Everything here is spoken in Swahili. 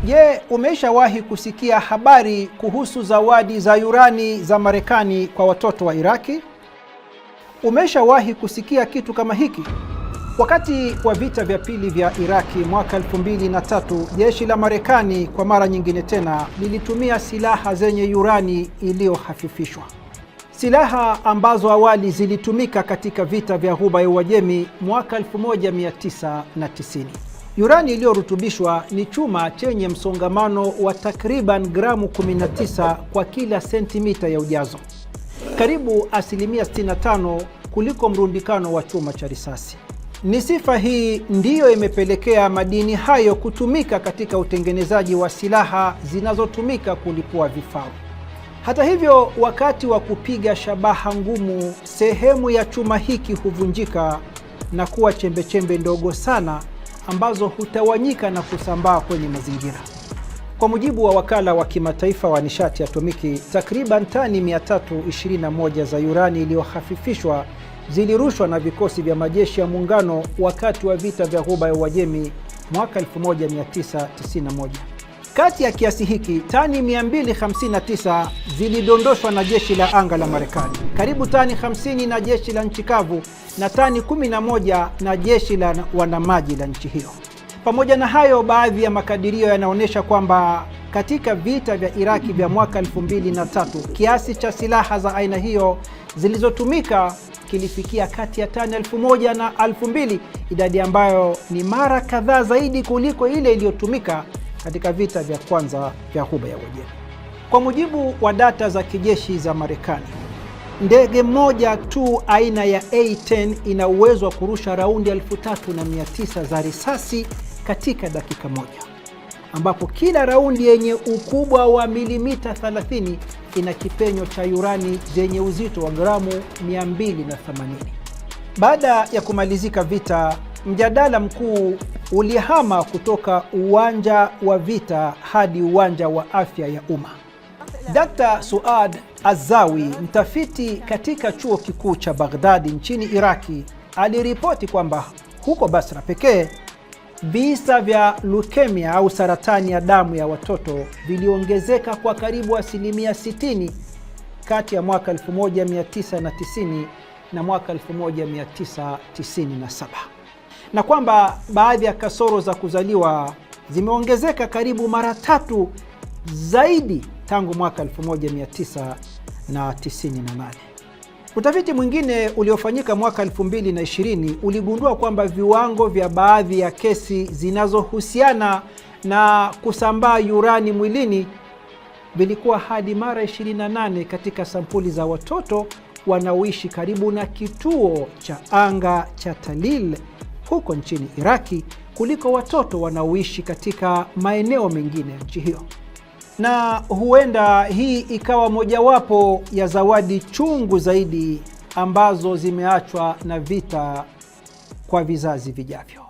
Je, umeshawahi kusikia habari kuhusu zawadi za urani za Marekani kwa watoto wa Iraki? Umeshawahi kusikia kitu kama hiki? Wakati wa vita vya pili vya Iraki mwaka 2003, jeshi la Marekani kwa mara nyingine tena lilitumia silaha zenye urani iliyohafifishwa. Silaha ambazo awali zilitumika katika vita vya Ghuba ya Uajemi mwaka 1990. Urani iliyorutubishwa ni chuma chenye msongamano wa takriban gramu 19 kwa kila sentimita ya ujazo, karibu asilimia 65 kuliko mrundikano wa chuma cha risasi. Ni sifa hii ndiyo imepelekea madini hayo kutumika katika utengenezaji wa silaha zinazotumika kulipua vifaru. Hata hivyo, wakati wa kupiga shabaha ngumu, sehemu ya chuma hiki huvunjika na kuwa chembechembe ndogo sana ambazo hutawanyika na kusambaa kwenye mazingira. Kwa mujibu wa wakala wa kimataifa wa nishati atomiki, takriban tani 321 za urani iliyohafifishwa zilirushwa na vikosi vya majeshi ya muungano wakati wa vita vya Ghuba ya Uajemi mwaka 1991. Kati ya kiasi hiki, tani 259 zilidondoshwa na jeshi la anga la Marekani, karibu tani 50 na jeshi la nchi kavu na tani 11 na jeshi la wanamaji la nchi hiyo. Pamoja na hayo, baadhi ya makadirio yanaonyesha kwamba katika vita vya Iraki vya mwaka 2003, kiasi cha silaha za aina hiyo zilizotumika kilifikia kati ya tani 1000 na 2000, idadi ambayo ni mara kadhaa zaidi kuliko ile iliyotumika katika vita vya kwanza vya Ghuba ya Uajemi. Kwa mujibu wa data za kijeshi za Marekani, ndege moja tu aina ya A-10 ina uwezo wa kurusha raundi 3900 za risasi katika dakika moja, ambapo kila raundi yenye ukubwa wa milimita 30 ina kipenyo cha urani zenye uzito wa gramu 280. Baada ya kumalizika vita, mjadala mkuu ulihama kutoka uwanja wa vita hadi uwanja wa afya ya umma. Dr. Suad Azawi, mtafiti katika chuo kikuu cha Baghdad nchini Iraki, aliripoti kwamba huko Basra pekee visa vya leukemia au saratani ya damu ya watoto viliongezeka kwa karibu asilimia 60 kati ya mwaka 1990 na mwaka 1997, na kwamba baadhi ya kasoro za kuzaliwa zimeongezeka karibu mara 3 zaidi tangu mwaka 1998. Utafiti mwingine uliofanyika mwaka 2020 uligundua kwamba viwango vya baadhi ya kesi zinazohusiana na kusambaa urani mwilini vilikuwa hadi mara 28 katika sampuli za watoto wanaoishi karibu na kituo cha anga cha Talil huko nchini Iraki kuliko watoto wanaoishi katika maeneo mengine ya nchi hiyo. Na huenda hii ikawa mojawapo ya zawadi chungu zaidi ambazo zimeachwa na vita kwa vizazi vijavyo.